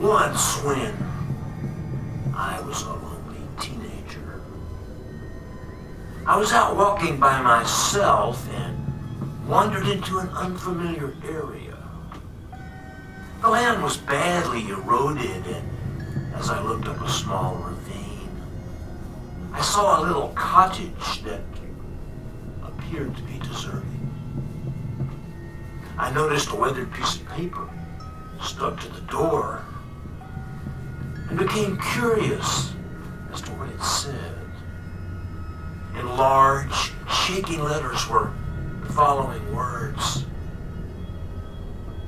Once when I was a lonely teenager, I was out walking by myself and wandered into an unfamiliar area. The land was badly eroded, and as I looked up a small ravine, I saw a little cottage that appeared to be deserted. I noticed a weathered piece of paper stuck to the door and became curious as to what it said. In large, shaking letters were the following words: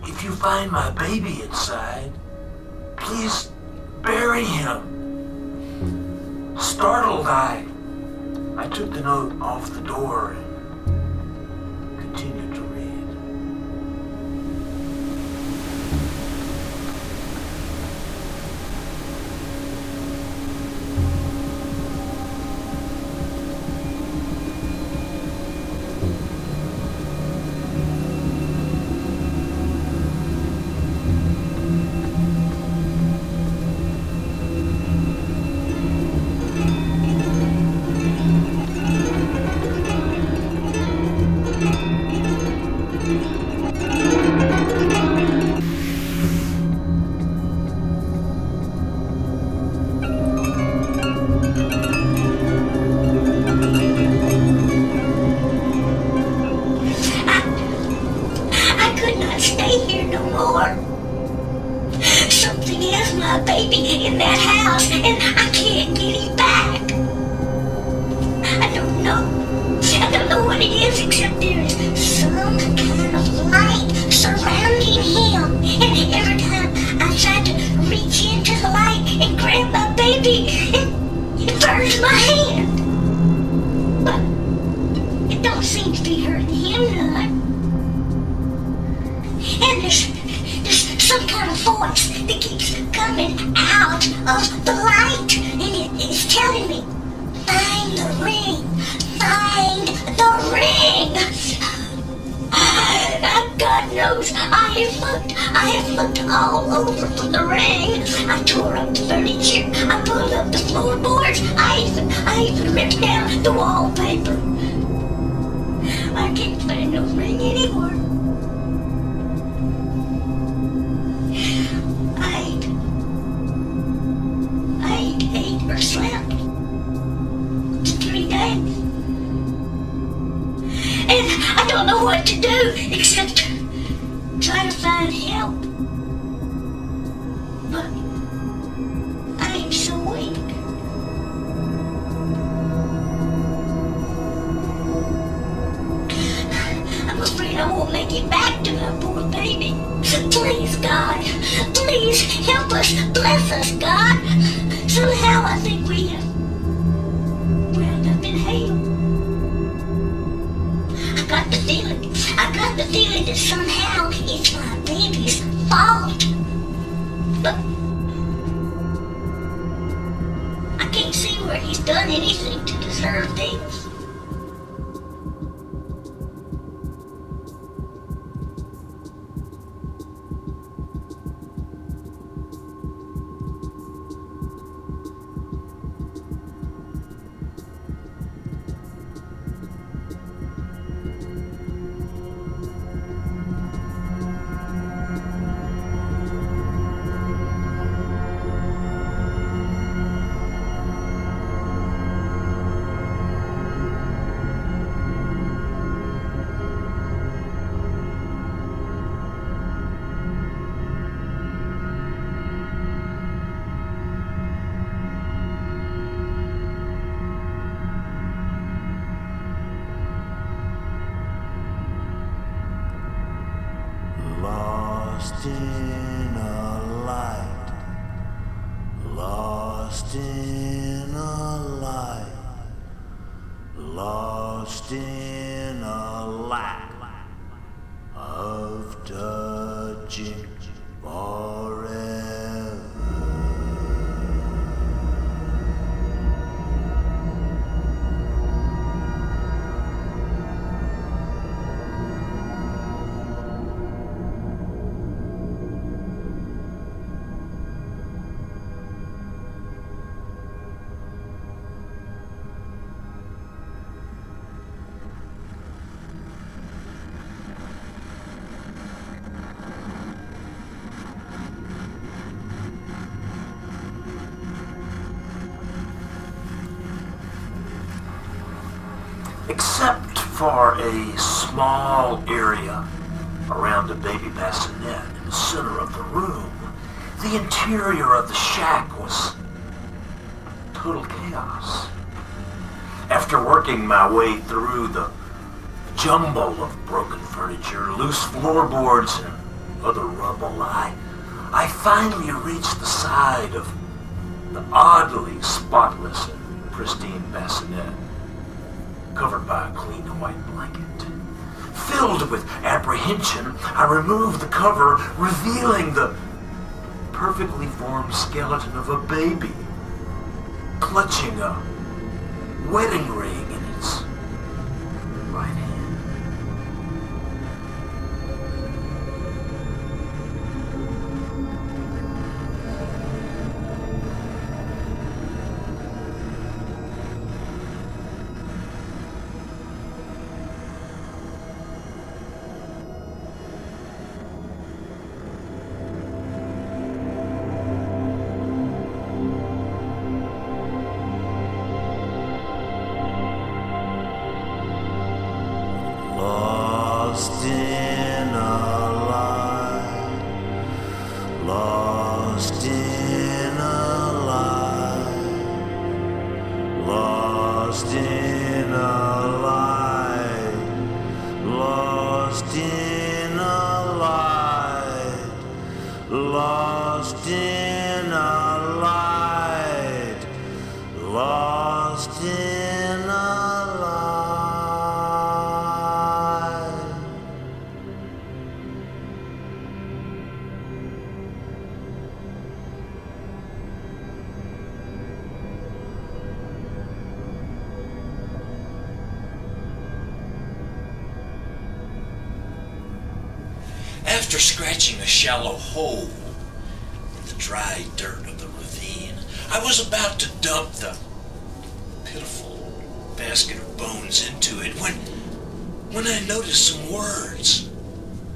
"If you find my baby inside, please bury him." Startled, I took the note off the door and continued to read. Something has my baby in that house, and I can't get him back. I don't know what it is, except there is some kind of light surrounding him. And every time I try to reach into the light and grab my baby, it burns my hand. But it don't seem to be hurting him none. And there's some kind of voice that keeps coming out of the light, and it's telling me, find the ring, find the ring. God knows, I have looked all over for the ring. I tore up the furniture, I pulled up the floorboards, I even ripped down the wallpaper. I can't find no ring anymore. I ate or slept for 3 days. And I don't know what to do except try to find help. But I am so weak. I'm afraid I won't make it back to my poor baby. Please, God, please help us, bless us, God. Somehow I think we wound up in hell. I got the feeling that somehow it's my baby's fault. But I can't see where he's done anything to deserve this. Lost in a light, lost in a light, lost in a lack of touching forever. except for a small area around a baby bassinet in the center of the room. The interior of the shack was total chaos. After working my way through the jumble of broken furniture, loose floorboards, and other rubble, I finally reached the side of the oddly spotless and pristine bassinet, covered by a clean white blanket. Filled with apprehension, I removed the cover, revealing the perfectly formed skeleton of a baby, clutching a wedding ring in its right hand. Lost in a lie, lost in a lie, lost in a lie, lost in a light, lost in a light, lost in a light. After scratching a shallow hole in the dry dirt of the ravine, I was about to dump the pitiful basket of bones into it when I noticed some words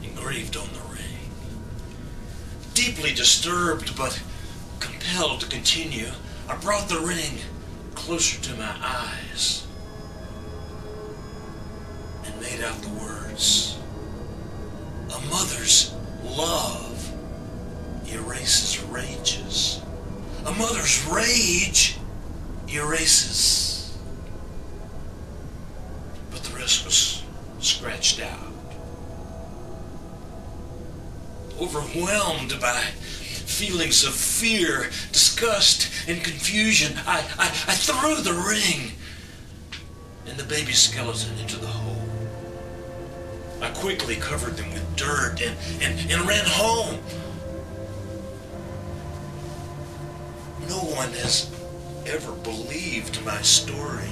engraved on the ring. Deeply disturbed but compelled to continue, I brought the ring closer to my eyes and made out the words, "A mother's love erases rages. A mother's rage erases." But the rest was scratched out. Overwhelmed by feelings of fear, disgust, and confusion, I threw the ring and the baby skeleton into the hole. I quickly covered them with dirt and ran home. No one has ever believed my story.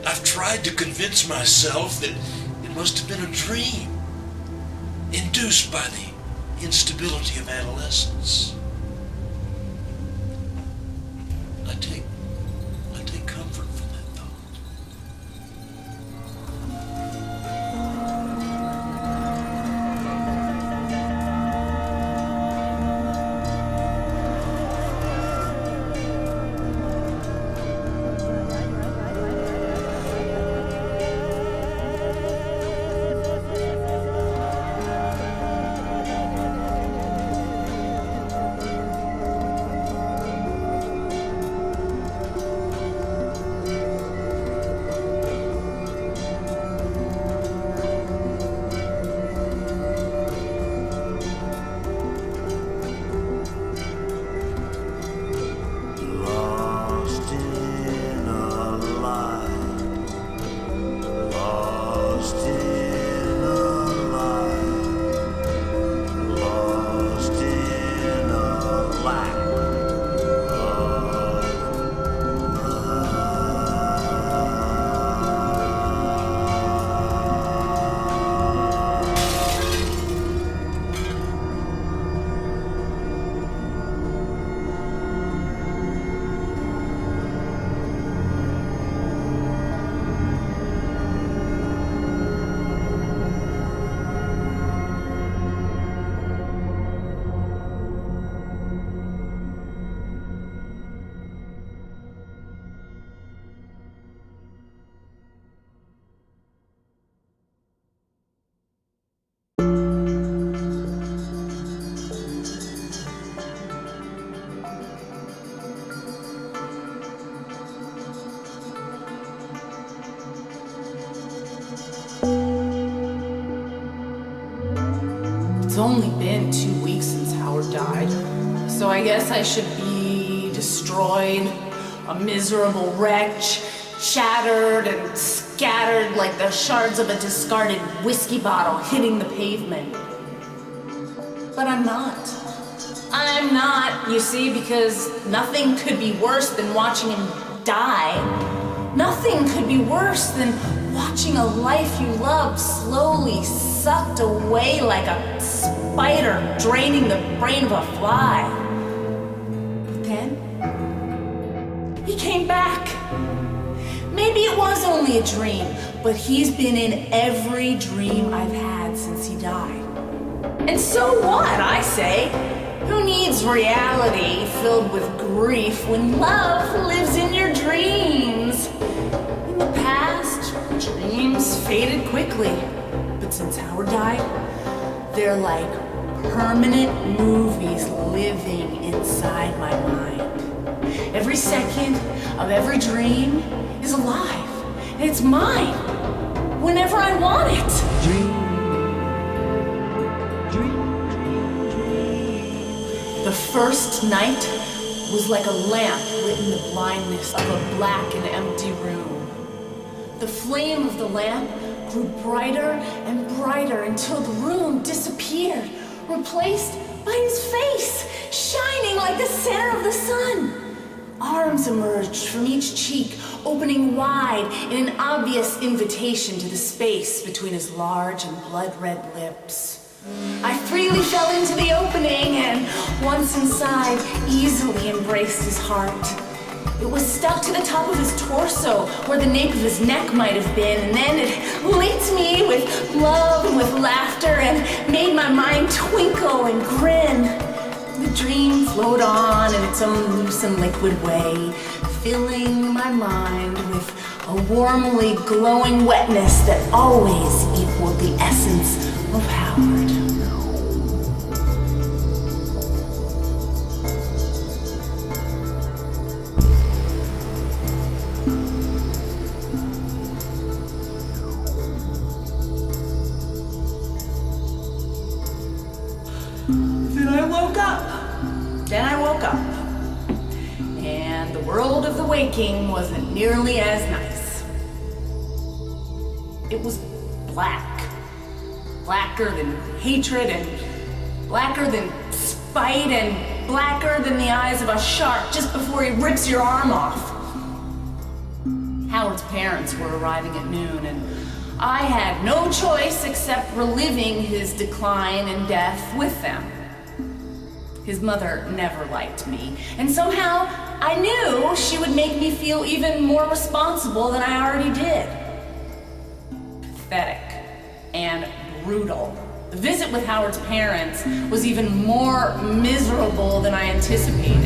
I've tried to convince myself that it must have been a dream, induced by the instability of adolescence. I take comfort from that thought. It's only been 2 weeks since Howard died, so I guess I should be destroyed, a miserable wretch, shattered and scattered like the shards of a discarded whiskey bottle hitting the pavement. But I'm not. I'm not, you see, because nothing could be worse than watching him die. Nothing could be worse than watching a life you loved slowly sucked away like a spider draining the brain of a fly. But then, he came back. Maybe it was only a dream, but he's been in every dream I've had since he died. And so what, I say? Who needs reality filled with grief when love lives in your dreams? In the past, dreams faded quickly, but since Howard died, they're like permanent movies living inside my mind. Every second of every dream is alive, and it's mine whenever I want it. Dream. The first night was like a lamp lit in the blindness of a black and empty room. The flame of the lamp grew brighter and brighter until the room disappeared, replaced by his face, shining like the center of the sun. Arms emerged from each cheek, opening wide in an obvious invitation to the space between his large and blood-red lips. I freely fell into the opening and, once inside, easily embraced his heart. It was stuck to the top of his torso, where the nape of his neck might have been, and then it linked me with love and with laughter and made my mind twinkle and grin. The dream flowed on in its own loose and liquid way, filling my mind with a warmly glowing wetness that always equaled the essence of Howard. Then I woke up, and the world of the waking wasn't nearly as nice. It was black, blacker than hatred and blacker than spite and blacker than the eyes of a shark just before he rips your arm off. Howard's parents were arriving at noon, and I had no choice except reliving his decline and death with them. His mother never liked me, and somehow I knew she would make me feel even more responsible than I already did. Pathetic and brutal. The visit with Howard's parents was even more miserable than I anticipated.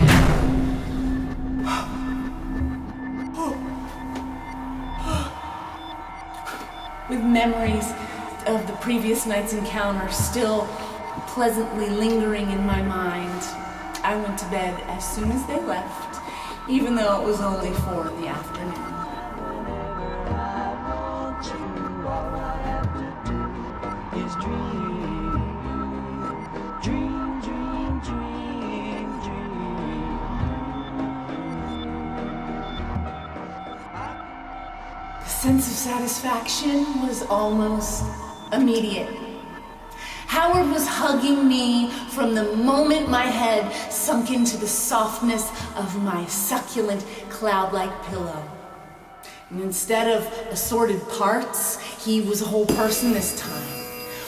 With memories of the previous night's encounter still pleasantly lingering in my mind, I went to bed as soon as they left, even though it was only 4 in the afternoon. The sense of satisfaction was almost immediate. Howard was hugging me from the moment my head sunk into the softness of my succulent, cloud-like pillow. And instead of assorted parts, he was a whole person this time.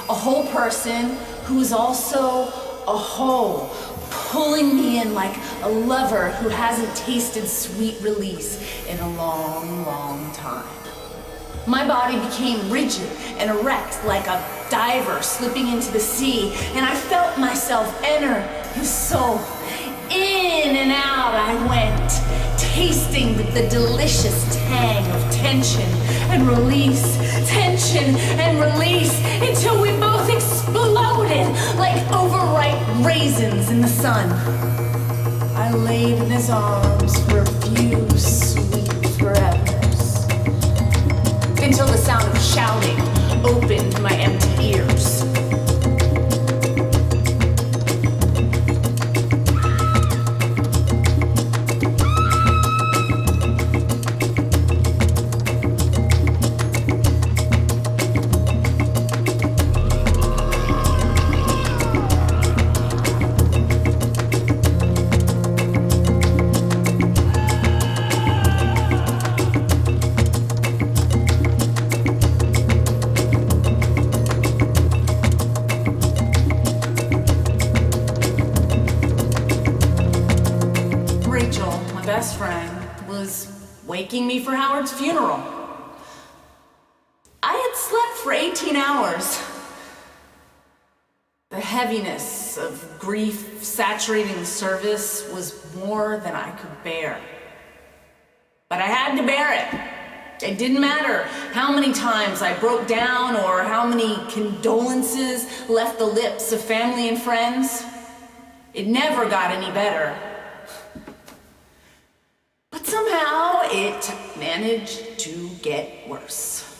A whole person who was also a whole, pulling me in like a lover who hasn't tasted sweet release in a long, long time. My body became rigid and erect like a diver slipping into the sea, and I felt myself enter his soul. In and out I went, tasting the delicious tang of tension and release, until we both exploded like overripe raisins in the sun. I laid in his arms for a few sweet forevers, until the sound of shouting opened my empty ears. I had slept for 18 hours. The heaviness of grief saturating the service was more than I could bear. But I had to bear it. It didn't matter how many times I broke down or how many condolences left the lips of family and friends. It never got any better. But somehow it managed to get worse.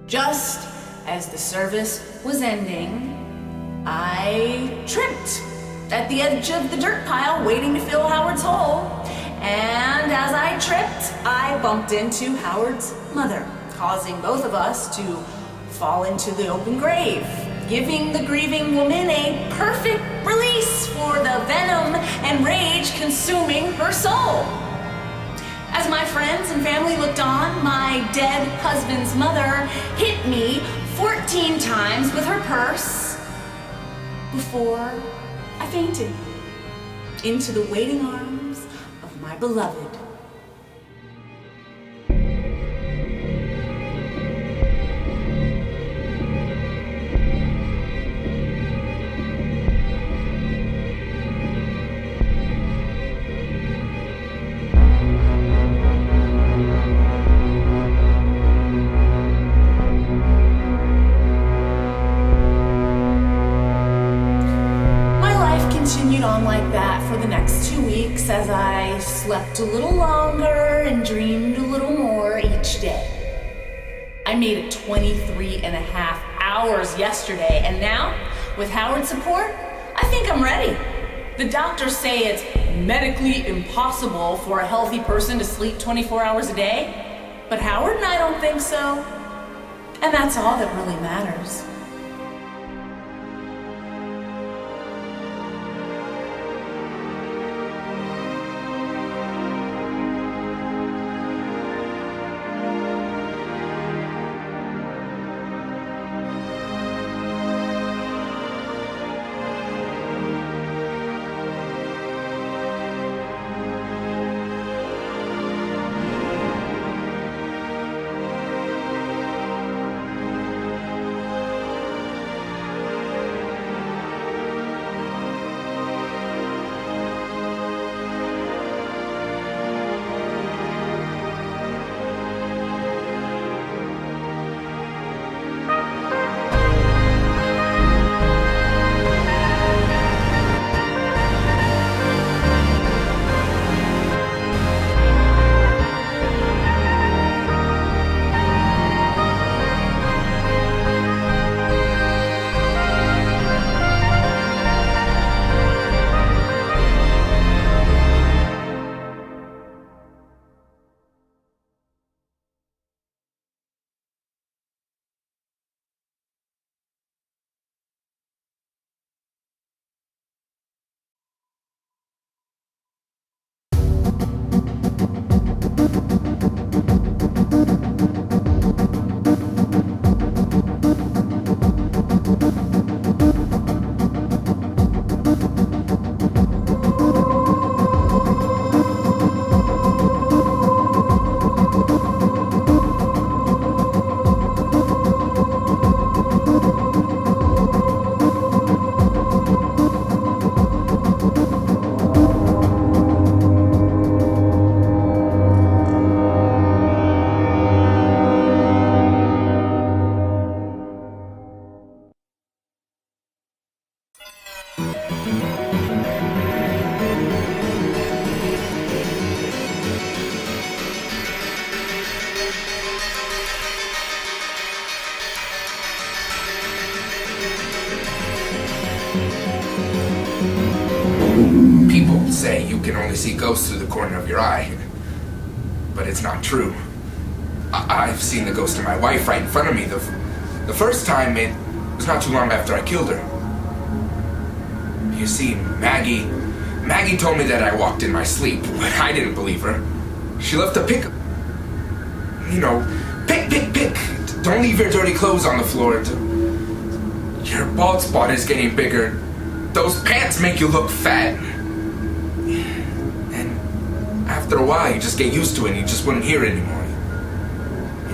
Just as the service was ending, I tripped at the edge of the dirt pile waiting to fill Howard's hole. And as I tripped, I bumped into Howard's mother, causing both of us to fall into the open grave, giving the grieving woman a perfect release for the venom and rage consuming her soul. As my friends and family looked on, my dead husband's mother hit me 14 times with her purse before I fainted into the waiting arms of my beloved. Continued on like that for the next 2 weeks as I slept a little longer and dreamed a little more each day. I made it 23 and a half hours yesterday, and now, with Howard's support, I think I'm ready. The doctors say it's medically impossible for a healthy person to sleep 24 hours a day, but Howard and I don't think so. And that's all that really matters. Say you can only see ghosts through the corner of your eye. But it's not true. I've seen the ghost of my wife right in front of me. The first time, it was not too long after I killed her. You see, Maggie told me that I walked in my sleep, but I didn't believe her. She left a pick. Pick. Don't leave your dirty clothes on the floor. Your bald spot is getting bigger. Those pants make you look fat. And after a while, you just get used to it and you just wouldn't hear it anymore.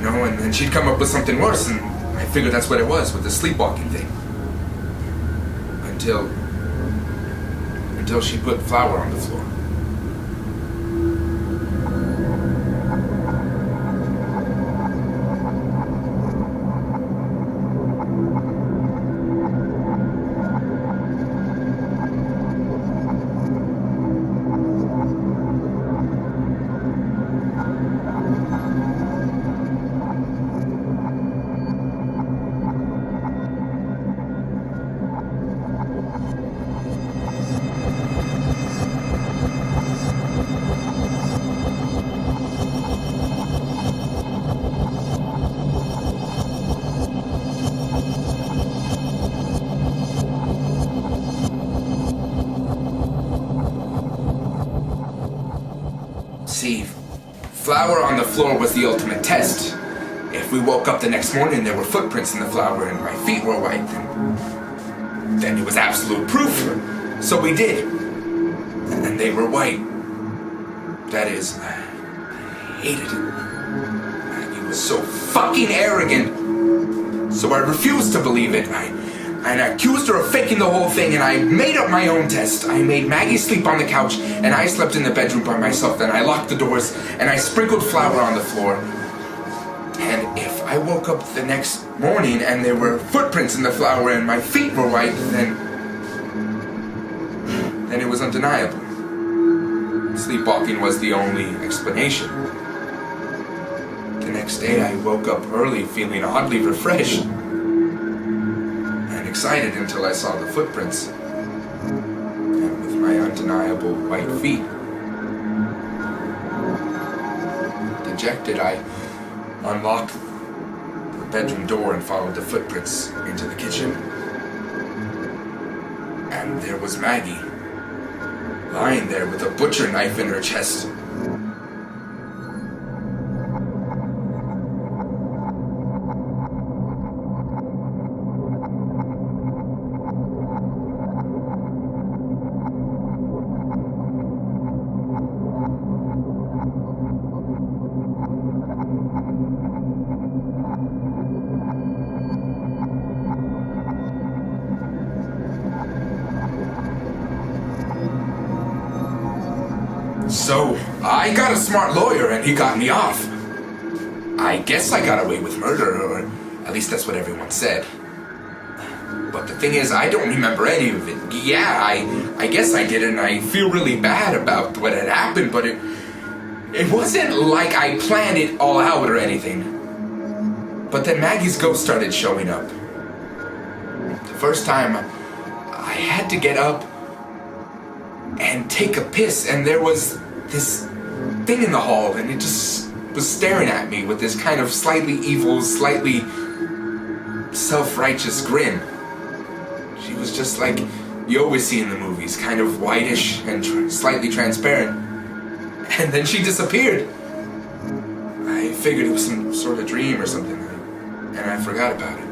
and then she'd come up with something worse, and I figured that's what it was with the sleepwalking thing. Until she put flour on the floor. See, flour on the floor was the ultimate test. If we woke up the next morning and there were footprints in the flour and my feet were white, then it was absolute proof. So we did. And they were white. That is, I hated it. He was so fucking arrogant. So I refused to believe it. I accused her of faking the whole thing, and I made up my own test. I made Maggie sleep on the couch, and I slept in the bedroom by myself. Then I locked the doors, and I sprinkled flour on the floor. And if I woke up the next morning and there were footprints in the flour and my feet were white, then it was undeniable. Sleepwalking was the only explanation. The next day I woke up early feeling oddly refreshed. Excited until I saw the footprints, and with my undeniable white feet. Dejected, I unlocked the bedroom door and followed the footprints into the kitchen. And there was Maggie, lying there with a butcher knife in her chest. So, I got a smart lawyer and he got me off. I guess I got away with murder, or at least that's what everyone said. But the thing is, I don't remember any of it. Yeah, I guess I did, and I feel really bad about what had happened, but it wasn't like I planned it all out or anything. But then Maggie's ghost started showing up. The first time, I had to get up and take a piss, and there was this thing in the hall, and it just was staring at me with this kind of slightly evil, slightly self-righteous grin. She was just like you always see in the movies, kind of whitish and slightly transparent. And then she disappeared. I figured it was some sort of dream or something, and I forgot about it.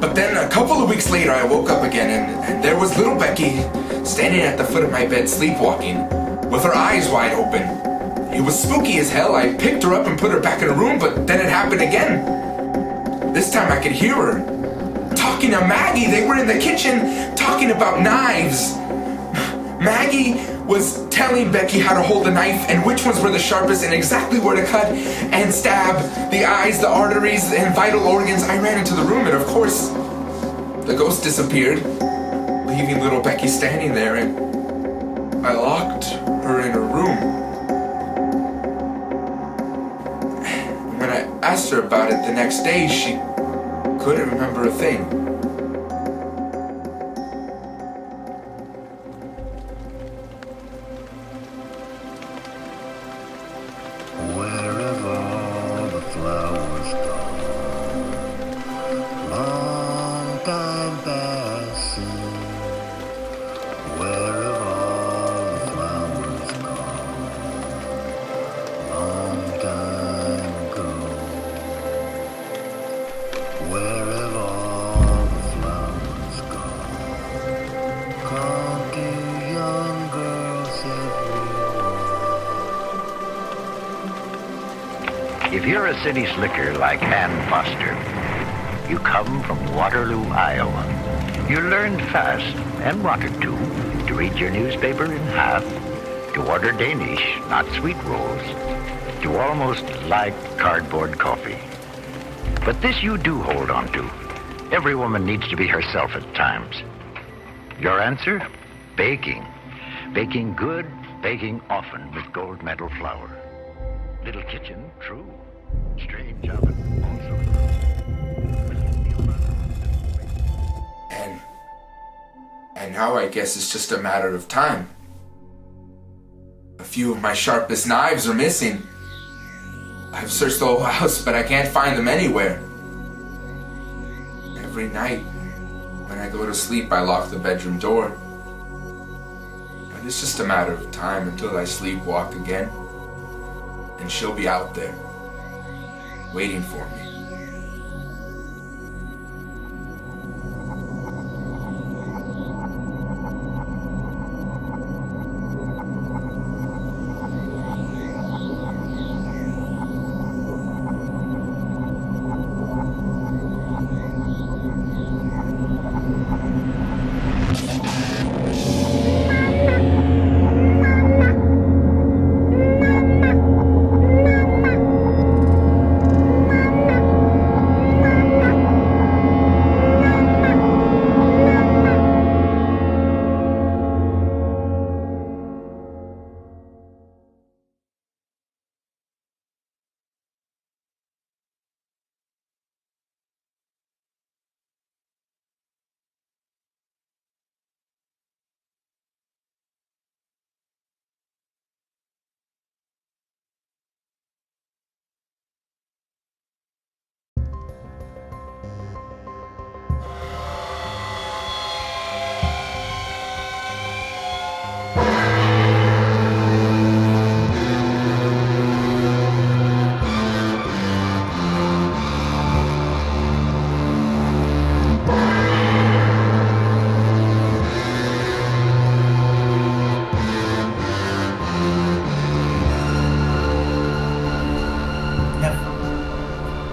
But then a couple of weeks later, I woke up again, and there was little Becky standing at the foot of my bed sleepwalking, with her eyes wide open. It was spooky as hell. I picked her up and put her back in her room, but then it happened again. This time I could hear her talking to Maggie. They were in the kitchen talking about knives. Maggie was telling Becky how to hold a knife and which ones were the sharpest and exactly where to cut and stab the eyes, the arteries, and vital organs. I ran into the room and of course, the ghost disappeared, leaving little Becky standing there, and I locked her in her room. And when I asked her about it the next day, she couldn't remember a thing. If you're a city slicker like Ann Foster, you come from Waterloo, Iowa. You learned fast, and wanted to read your newspaper in half, to order Danish, not sweet rolls, to almost like cardboard coffee. But this you do hold on to. Every woman needs to be herself at times. Your answer? Baking. Baking good, baking often with gold medal flour. Little kitchen, true. Strange oven, also. And now I guess it's just a matter of time. A few of my sharpest knives are missing. I've searched the whole house, but I can't find them anywhere. Every night, when I go to sleep, I lock the bedroom door. And it's just a matter of time until I sleepwalk again. And she'll be out there, waiting for me.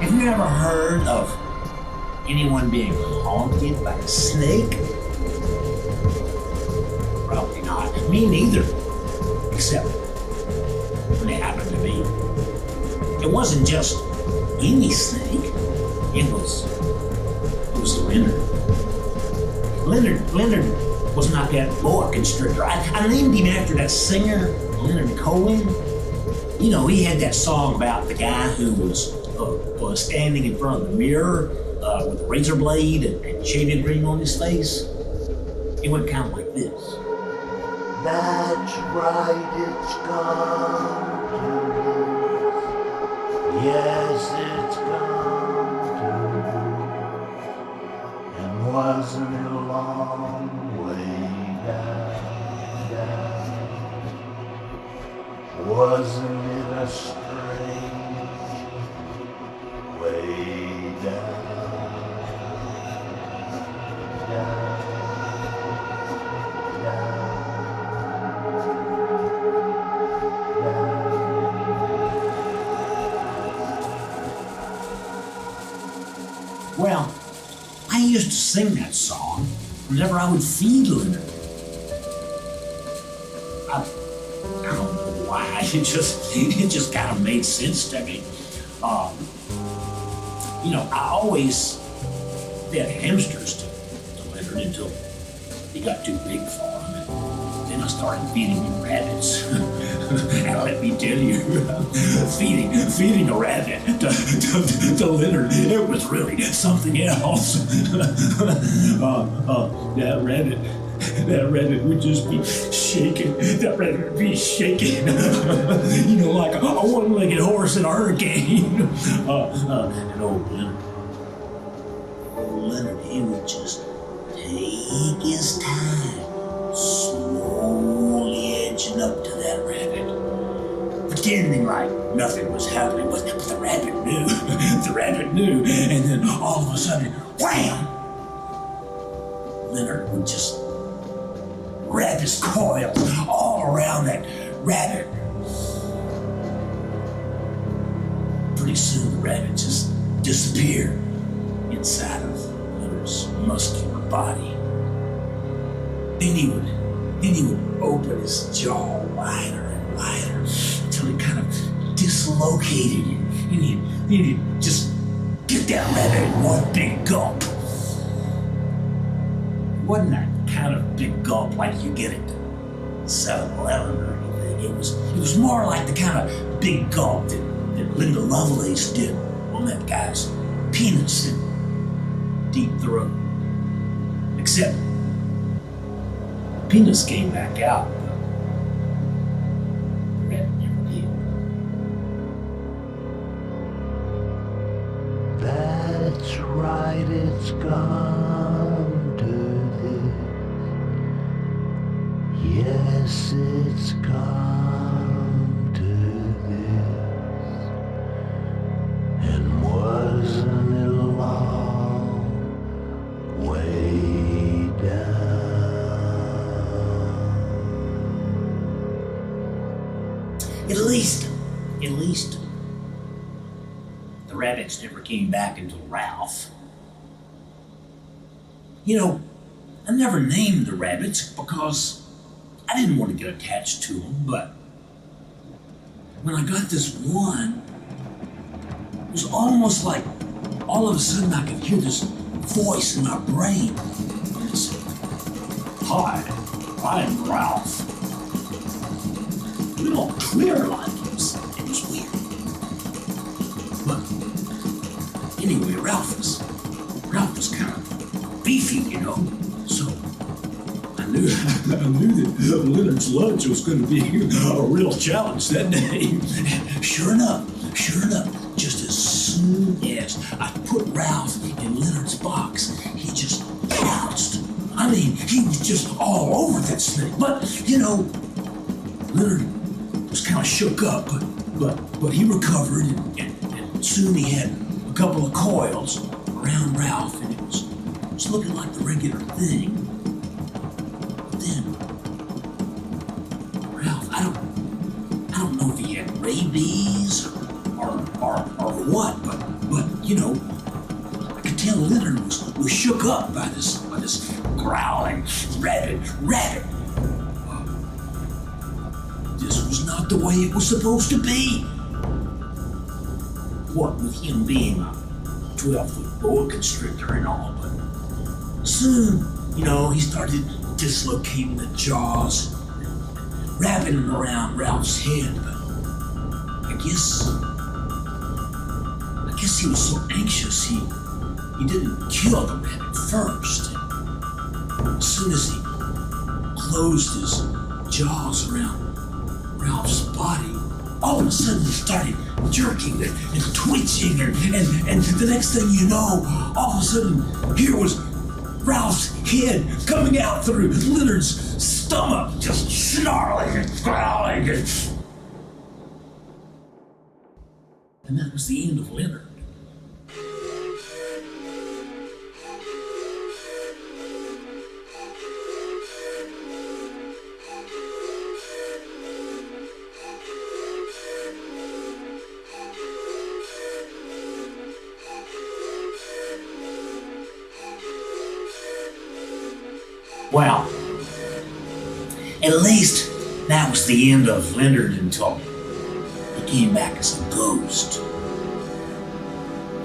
Have you ever heard of anyone being haunted by a snake? Probably not. Me neither. Except when it happened to me. It wasn't just any snake. It was Leonard. Leonard was not that boa constrictor. I named him after that singer, Leonard Cohen. You know, he had that song about the guy who was standing in front of the mirror with a razor blade and shaving cream on his face. It went kind of like this. That's right, it's come to this. Yes, it's come to this. And wasn't it a long way down? Wasn't it a strange way down? Well, I used to sing that song whenever I would feed Leonard. I don't know why. It just kind of made sense to me. I always fed hamsters to Leonard until he got too big for him. And then I started feeding him rabbits. And let me tell you, feeding a rabbit to Leonard, it was really something else. That rabbit would just be shaking. That rabbit would be shaking. Like a one-legged horse in a hurricane. And old Leonard, he would just take his time, slowly edging up to that rabbit, pretending like nothing was happening, but the rabbit knew. The rabbit knew, and then all of a sudden, wham! Leonard would just wrap his coils all around that rabbit. Pretty soon, the rabbit just disappeared inside of Leonard's muscular body. Then he would open his jaw wider and wider until it kind of dislocated him. And he'd just get that rabbit in one big gulp. It wasn't that kind of big gulp like you get at 7-Eleven or anything. It was more like the kind of big gulp that Linda Lovelace did on that guy's penis and deep throat. Except the penis came back out. The rabbit never did. That's right, it's come to this. Yes, it's come to this. And wasn't it a long way down? At least, the rabbits never came back until Ralph. I never named the rabbits because I didn't want to get attached to them, but when I got this one, it was almost like all of a sudden I could hear this voice in my brain. And it said, "Hi, I'm Ralph." A little clear like it was weird. But anyway, Ralph was kind of beefy, so I knew that Leonard's lunch was going to be a real challenge that day. Sure enough, just as soon as I put Ralph in Leonard's box, he just pounced. I mean, he was just all over that snake. But, Leonard was kind of shook up, but he recovered, and soon he had a couple of coils around Ralph, and it was looking like the regular thing. But then, Ralph, I don't know if he had rabies or what, but I could tell Leonard was shook up by this growling rabbit. This was not the way it was supposed to be. What with him being a 12-foot boa constrictor and all, but soon, he started dislocating the jaws, wrapping them around Ralph's head, but I guess he was so anxious he didn't kill the rabbit first. As soon as he closed his jaws around Ralph's body, all of a sudden he started jerking and twitching, and the next thing you know, all of a sudden here was Ralph's head coming out through Leonard's stomach, just snarling and growling, and that was the end of Leonard. Well, at least that was the end of Leonard until he came back as a ghost.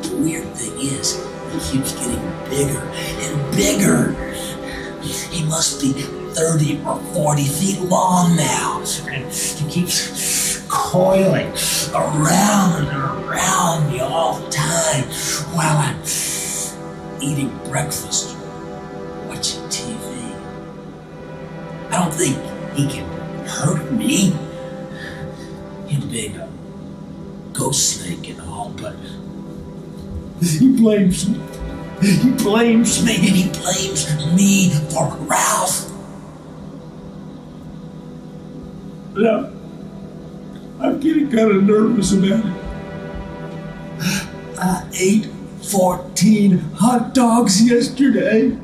The weird thing is, he keeps getting bigger and bigger. He must be 30 or 40 feet long now. And he keeps coiling around and around me all the time while I'm eating breakfast, watching TV. I don't think he can hurt me. He's a big ghost snake and all, but he blames me. He blames me, and he blames me for Ralph. Now, I'm getting kind of nervous about it. I ate 14 hot dogs yesterday.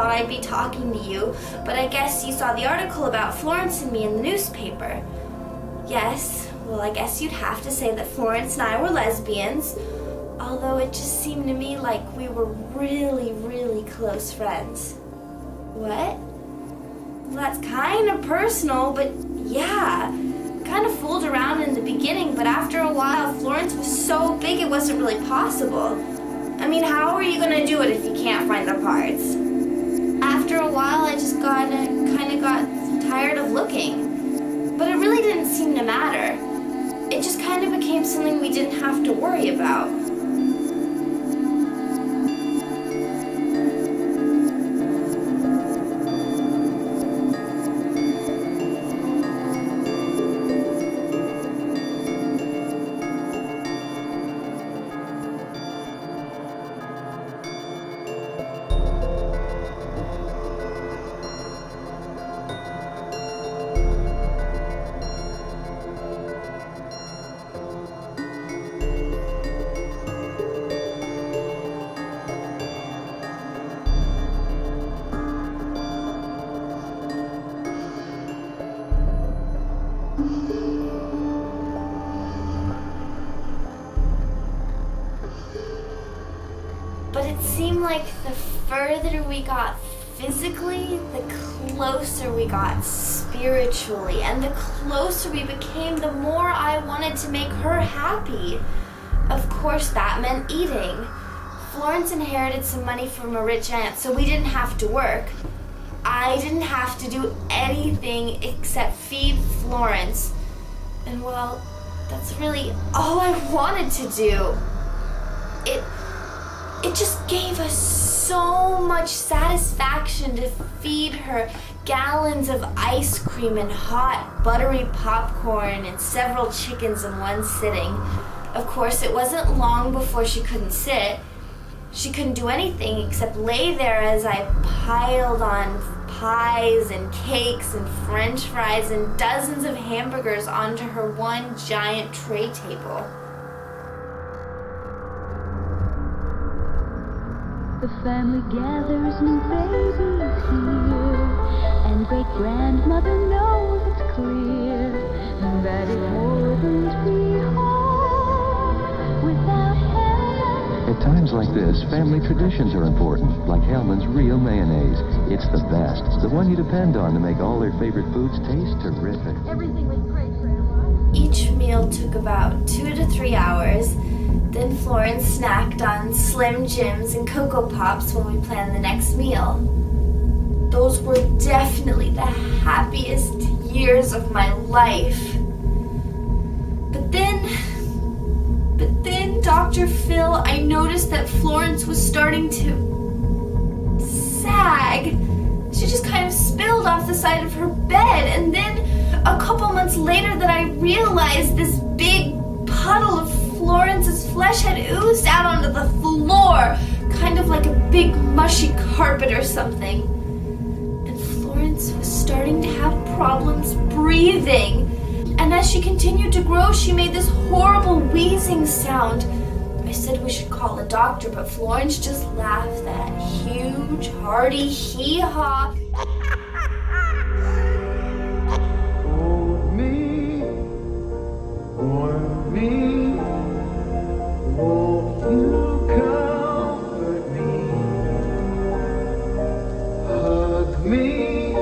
I'd be talking to you, but I guess you saw the article about Florence and me in the newspaper. Yes, well, I guess you'd have to say that Florence and I were lesbians, although it just seemed to me like we were really, really close friends. What? Well, that's kind of personal, but yeah. Kind of fooled around in the beginning, but after a while, Florence was so big it wasn't really possible. I mean, how are you gonna do it if you can't find the parts? After a while, I just kind of got tired of looking. But it really didn't seem to matter. It just kind of became something we didn't have to worry about. But it seemed like the further we got physically, the closer we got spiritually. And the closer we became, the more I wanted to make her happy. Of course, that meant eating. Florence inherited some money from a rich aunt, so we didn't have to work. I didn't have to do anything except feed Florence. And well, that's really all I wanted to do. It just gave us so much satisfaction to feed her gallons of ice cream and hot, buttery popcorn and several chickens in one sitting. Of course, it wasn't long before she couldn't sit. She couldn't do anything except lay there as I piled on pies and cakes and french fries and dozens of hamburgers onto her one giant tray table. The family gathers, new babies here, and great-grandmother knows it's clear that it wouldn't be home without Helen. At times like this, family traditions are important, like Hellman's real mayonnaise. It's the best, the one you depend on to make all their favorite foods taste terrific. Everything was great, Grandma. Each meal took about 2 to 3 hours. Then Florence snacked on Slim Jims and Cocoa Pops when we planned the next meal. Those were definitely the happiest years of my life. But then, Dr. Phil, I noticed that Florence was starting to sag. She just kind of spilled off the side of her bed, and then a couple months later that I realized this big puddle of Florence's flesh had oozed out onto the floor, kind of like a big mushy carpet or something. And Florence was starting to have problems breathing. And as she continued to grow, she made this horrible wheezing sound. I said we should call a doctor, but Florence just laughed that huge, hearty hee-haw. Hold me, warm me, won't you comfort me, hug me,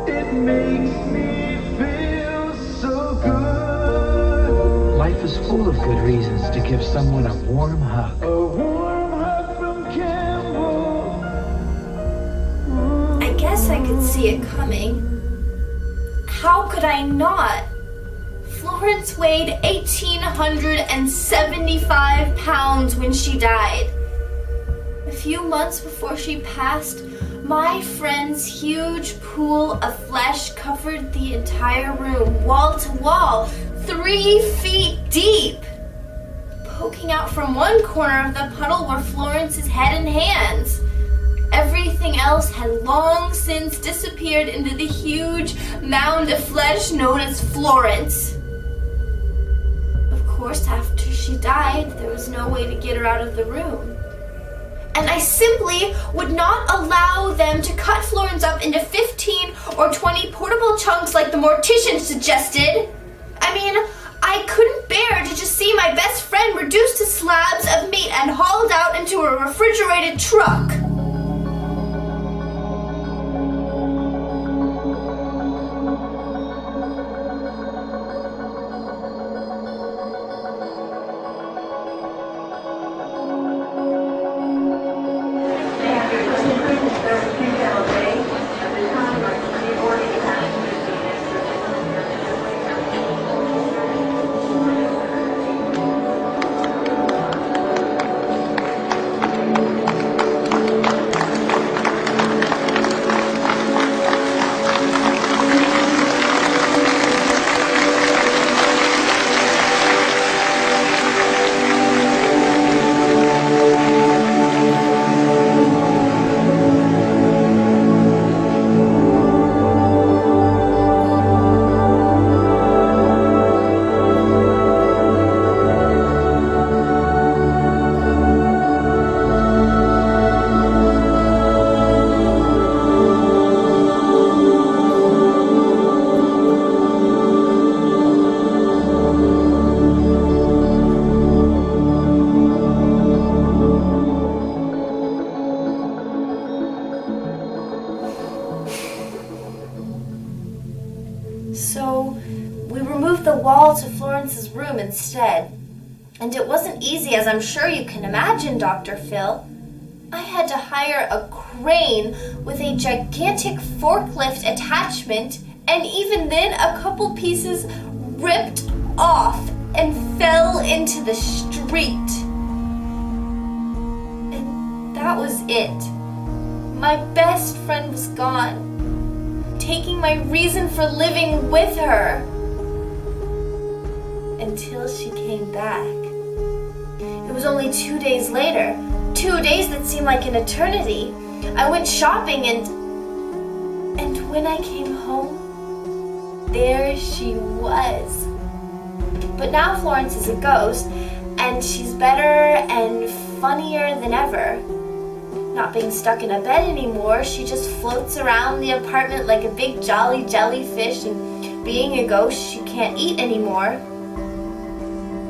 it makes me feel so good. Life is full of good reasons to give someone a warm hug. A warm hug from Campbell. I guess I could see it coming. How could I not? Florence weighed 1,875 pounds when she died. A few months before she passed, my friend's huge pool of flesh covered the entire room, wall to wall, 3 feet deep. Poking out from one corner of the puddle were Florence's head and hands. Everything else had long since disappeared into the huge mound of flesh known as Florence. Of course, after she died, there was no way to get her out of the room. And I simply would not allow them to cut Florence up into 15 or 20 portable chunks like the mortician suggested. I mean, I couldn't bear to just see my best friend reduced to slabs of meat and hauled out into a refrigerated truck. So we removed the wall to Florence's room instead. And it wasn't easy, as I'm sure you can imagine, Dr. Phil. I had to hire a crane with a gigantic forklift attachment, and even then a couple pieces ripped off and fell into the street. that was it. My best friend was gone, taking my reason for living with her. Until she came back. It was only 2 days later, 2 days that seemed like an eternity. I went shopping and when I came home, there she was. But now Florence is a ghost, and she's better and funnier than ever. Not being stuck in a bed anymore, she just floats around the apartment like a big jolly jellyfish, and being a ghost, she can't eat anymore.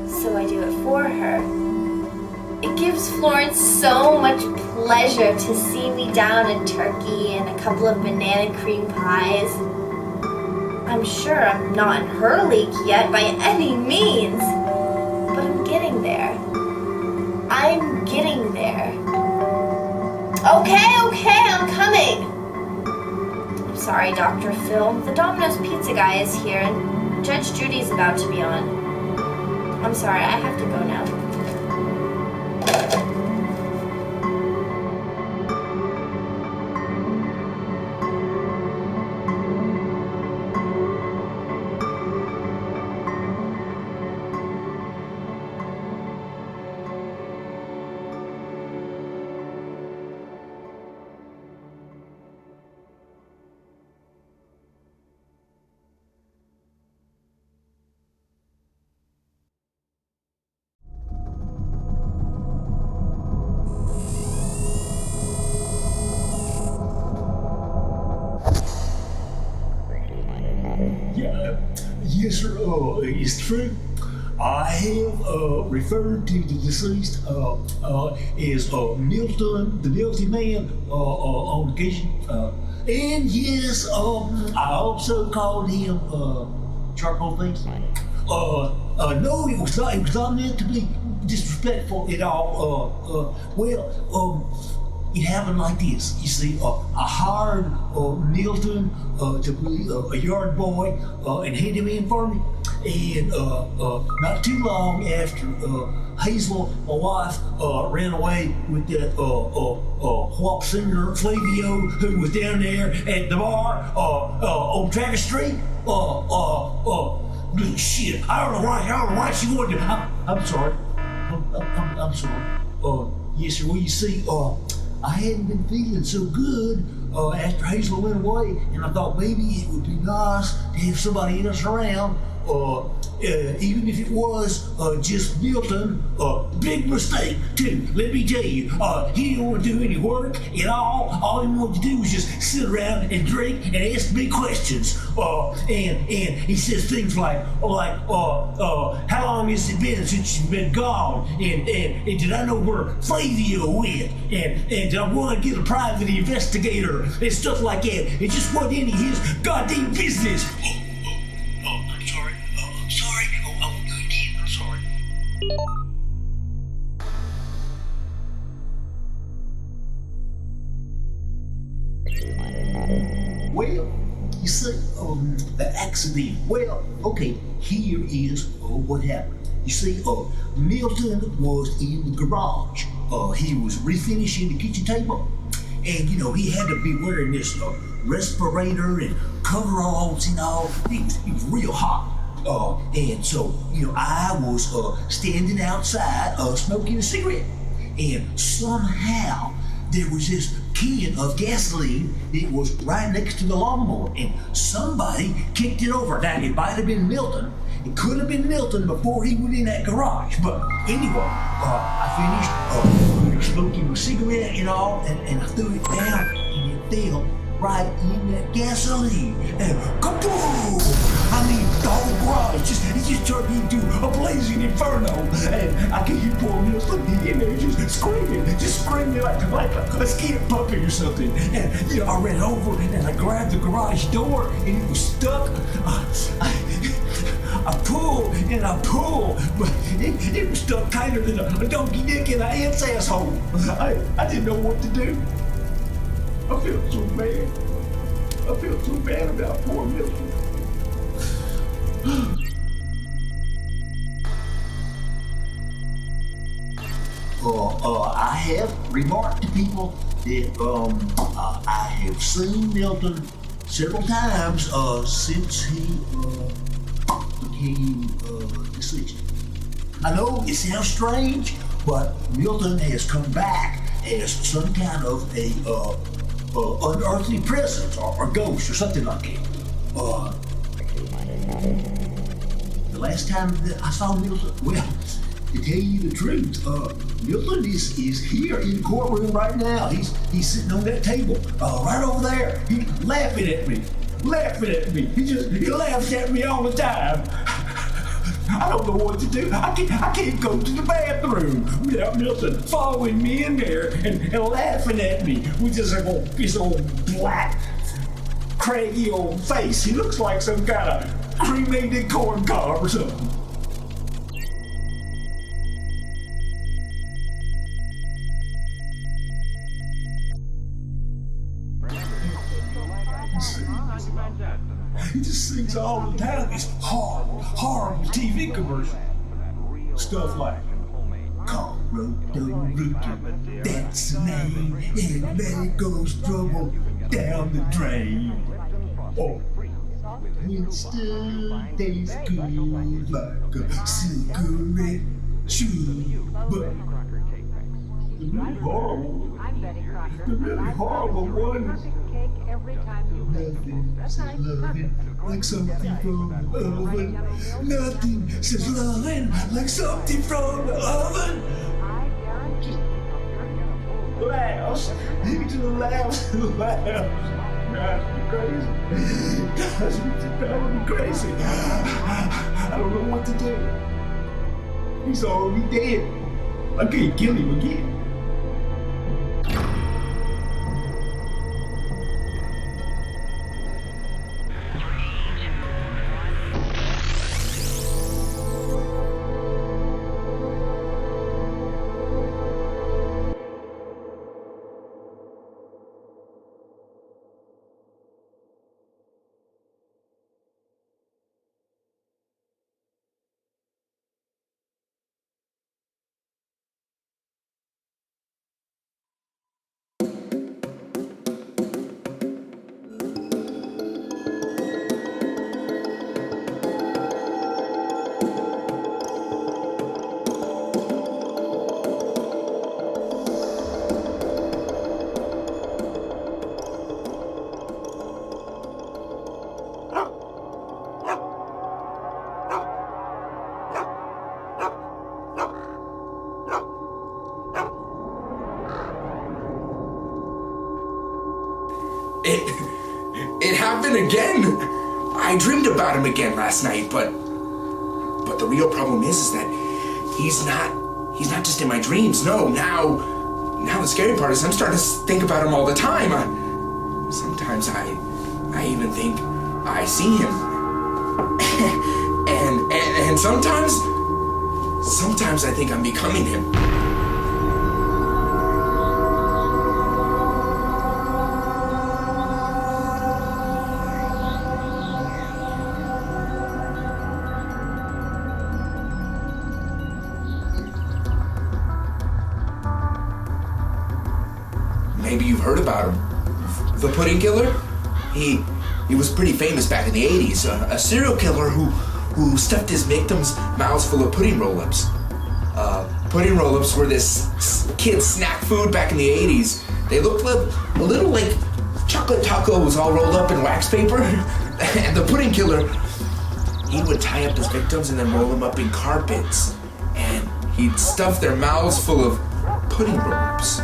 So I do it for her. It gives Florence so much pleasure to see me down a turkey and a couple of banana cream pies. I'm sure I'm not in her league yet by any means, but I'm getting there. I'm getting there. Okay, I'm coming. I'm sorry, Dr. Phil. The Domino's Pizza guy is here and Judge Judy's about to be on. I'm sorry, I have to go now. Yes, sir. It's true. I have referred to the deceased as Milton, the Milty Man, on occasion. And yes, I also called him Charcoal Face. No, it was not. It was not meant to be disrespectful at all. It happened like this. You see, I hired Milton to be a yard boy and had him in for me. And not too long after Hazel, my wife, ran away with that whop singer Flavio, who was down there at the bar on Tracker Street. Shit, I don't know why she wanted to. I'm sorry. I'm sorry. Yes, sir. Well, you see, I hadn't been feeling so good after Hazel went away, and I thought maybe it would be nice to have somebody else around, even if it was just Milton. Big mistake, too, let me tell you. He didn't want to do any work at all. All he wanted to do was just sit around and drink and ask me questions. And he says things like, how long has it been since you've been gone? And did I know where Flavio went? And did I want to get a private investigator? And stuff like that. It just wasn't any of his goddamn business. I'm sorry. I'm sorry. I'm sorry. Well, you see, the accident. Well, okay, here is what happened. You see, Milton was in the garage. He was refinishing the kitchen table. And, you know, he had to be wearing this respirator and coveralls and all. He was real hot. And so, you know, I was standing outside smoking a cigarette. And somehow there was this can of gasoline. It was right next to the lawnmower. And somebody kicked it over. Now, it might have been Milton. It could have been Milton before he went in that garage. But anyway, I finished smoking my cigarette and all, and I threw it down, and it fell right in that gasoline. And kaboom! I mean, the whole garage just turned into a blazing inferno. And I could hear poor Milton in there just screaming like a scared puppy or something. And, you know, I ran over and I grabbed the garage door, and it was stuck. I pulled, but it was stuck tighter than a donkey dick in an ant's asshole. I didn't know what to do. I felt so bad. I felt so bad about poor Milton. I have remark to people that I have seen Milton several times since he became deceased. I know it sounds strange, but Milton has come back as some kind of a unearthly presence or ghost or something like that. The last time that I saw Milton, well, to tell you the truth, Milton is here in the courtroom right now. He's sitting on that table right over there. He's laughing at me. He laughs at me all the time. I don't know what to do. I can't go to the bathroom without Milton following me in there and laughing at me with his old black, craggy old face. He looks like some kind of cremated corn cob or something. He just sings all the time. These horrible TV commercials. Stuff like, Colorado, that's the name, and there goes trouble down the drain. Oh, Winston tastes good like a cigarette chew, but the really horrible one. Nothing says loving like something from the oven. Nothing says loving like something from the oven. Laughs. He just laughs and laughs. Drives me crazy. I don't know what to do. He's already dead. I can't kill him again. It happened again. I dreamed about him again last night, but the real problem is that he's not just in my dreams. No, now the scary part is I'm starting to think about him all the time. Sometimes I even think I see him, and sometimes I think I'm becoming him. Maybe you've heard about him. The Pudding Killer? He was pretty famous back in the 80s. A serial killer who stuffed his victims' mouths full of pudding roll-ups. Pudding roll-ups were this kid's snack food back in the 80s. They looked a little like chocolate tacos all rolled up in wax paper. And the Pudding Killer, he would tie up his victims and then roll them up in carpets. And he'd stuff their mouths full of pudding roll-ups.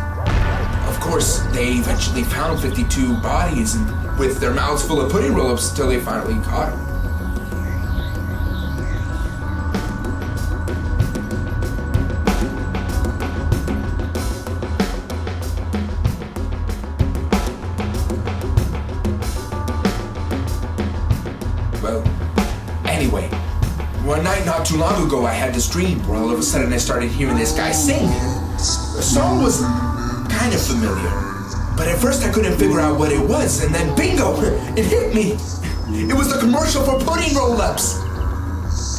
Of course, they eventually found 52 bodies with their mouths full of pudding roll-ups until they finally caught him. Well, anyway, one night not too long ago I had this dream where all of a sudden I started hearing this guy sing. The song was kind of familiar, but at first I couldn't figure out what it was, and then bingo, it hit me. It was the commercial for pudding roll-ups.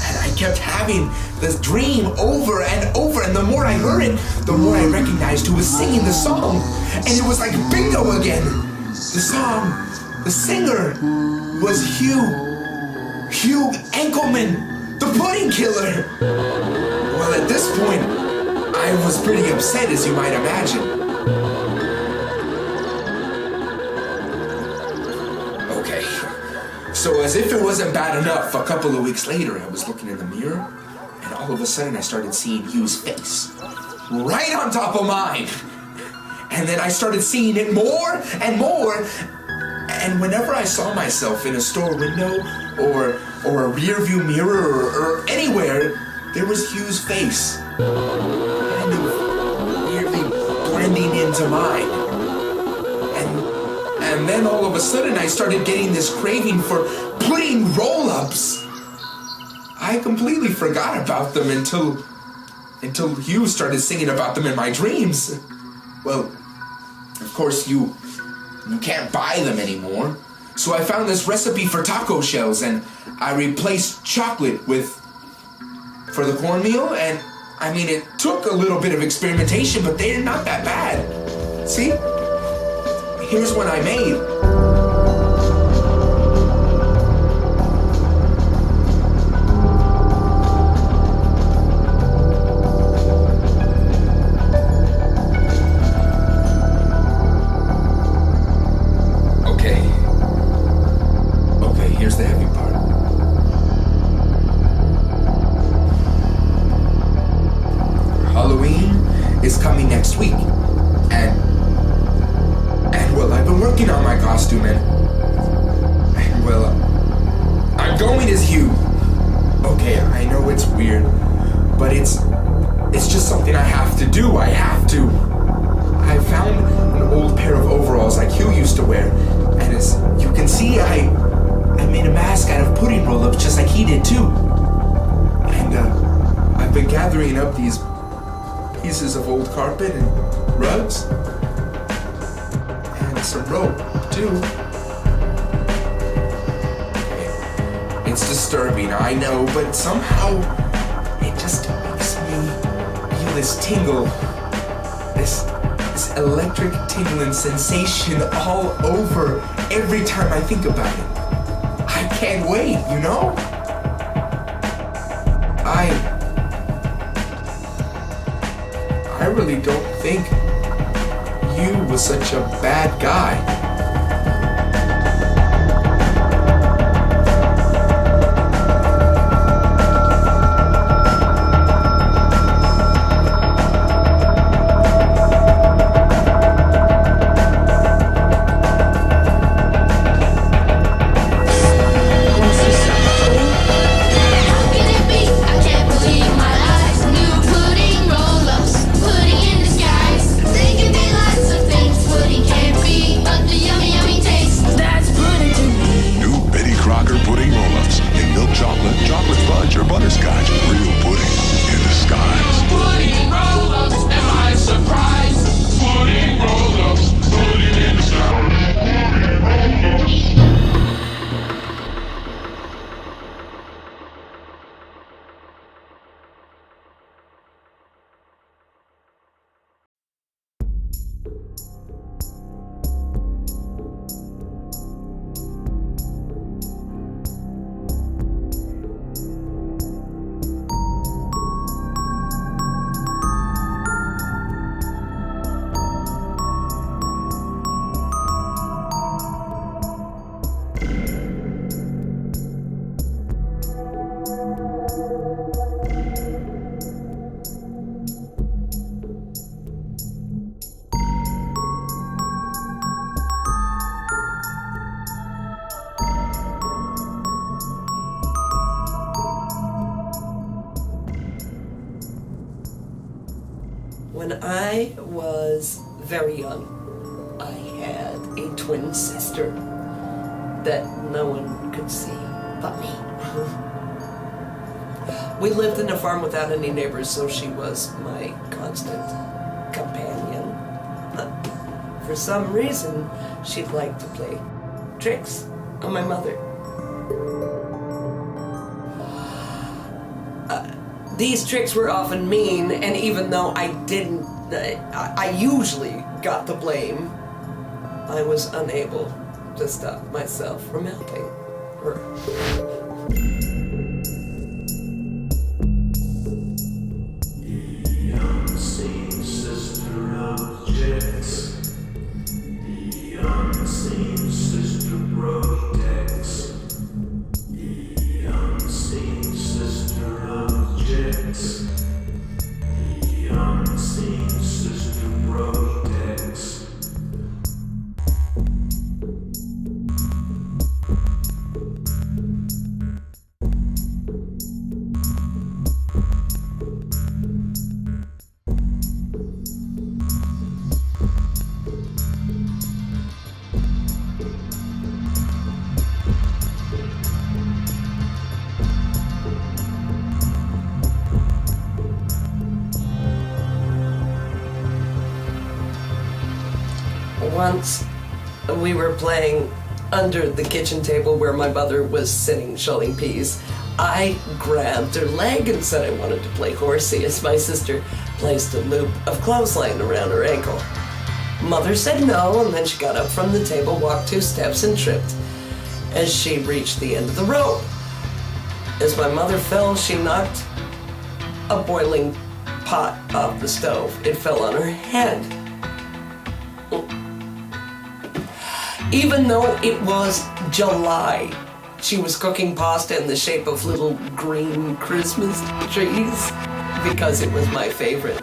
And I kept having this dream over and over, and the more I heard it, the more I recognized who was singing the song. And it was like bingo again. The singer was Hugh Enkelman, the pudding killer. Well, at this point, I was pretty upset, as you might imagine. Okay, so as if it wasn't bad enough, a couple of weeks later, I was looking in the mirror, and all of a sudden I started seeing Hugh's face right on top of mine. And then I started seeing it more and more. And whenever I saw myself in a store window or a rear view mirror or anywhere, there was Hugh's face kind of weirdly blending into mine. And then all of a sudden I started getting this craving for pudding roll-ups. I completely forgot about them until Hugh started singing about them in my dreams. Well, of course you can't buy them anymore. So I found this recipe for taco shells, and I replaced chocolate for the cornmeal, and I mean, it took a little bit of experimentation, but they're not that bad. See? Here's what I made. Okay, here's the heavy part. Halloween is coming next week, and well, I've been working on my costume, and well, I'm going as Hugh. Okay, I know it's weird, but it's just something I have to do. I have to. I found an old pair of overalls like Hugh used to wear, and as you can see, I made a mask out of pudding roll-ups just like he did too. And I've been gathering up these pieces of old carpet and rugs and some rope too. It's disturbing, I know, but somehow it just makes me feel this tingle, this electric tingling sensation all over every time I think about it. I can't wait, you know? I really don't think you was such a bad guy. When I was very young, I had a twin sister that no one could see but me. We lived in a farm without any neighbors, so she was my constant companion. For some reason, she'd like to play tricks on my mother. These tricks were often mean, and even though I didn't, I usually got the blame, I was unable to stop myself from helping her. The unseen sister of Jets. The unseen sister protects. The unseen sister of Jets. The unseen sister protects. Once we were playing under the kitchen table where my mother was sitting shelling peas. I grabbed her leg and said I wanted to play horsey as my sister placed a loop of clothesline around her ankle. Mother said no, and then she got up from the table, walked 2 steps, and tripped as she reached the end of the rope. As my mother fell, she knocked a boiling pot off the stove. It fell on her head. Even though it was July, she was cooking pasta in the shape of little green Christmas trees because it was my favorite.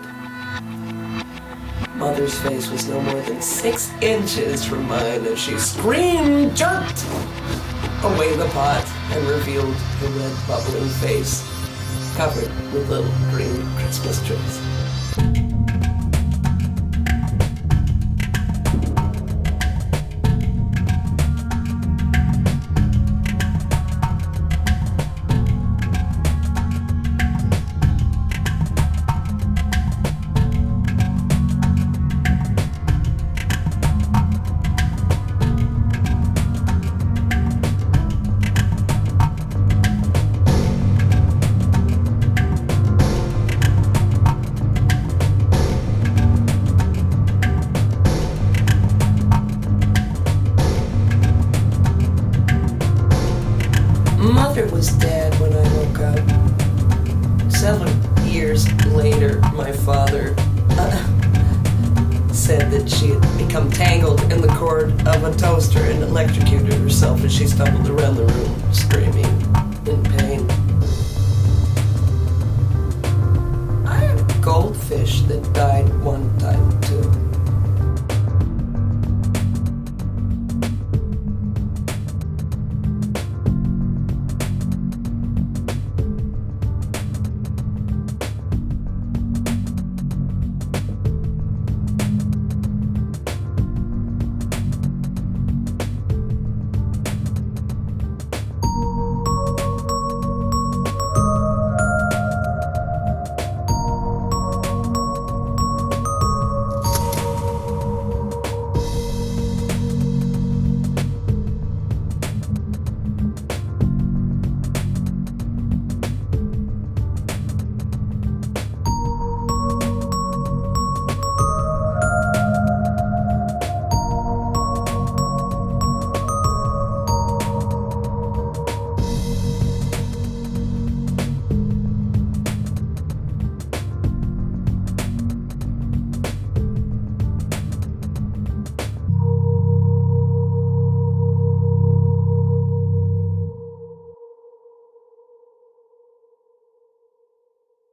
Mother's face was no more than 6 inches from mine as she screamed, jerked away the pot, and revealed her red bubbling face covered with little green Christmas trees. Mother was dead when I woke up. Several years later, my father said that she had become tangled in the cord of a toaster and electrocuted herself as she stumbled around the room, screaming in pain. I had a goldfish that died one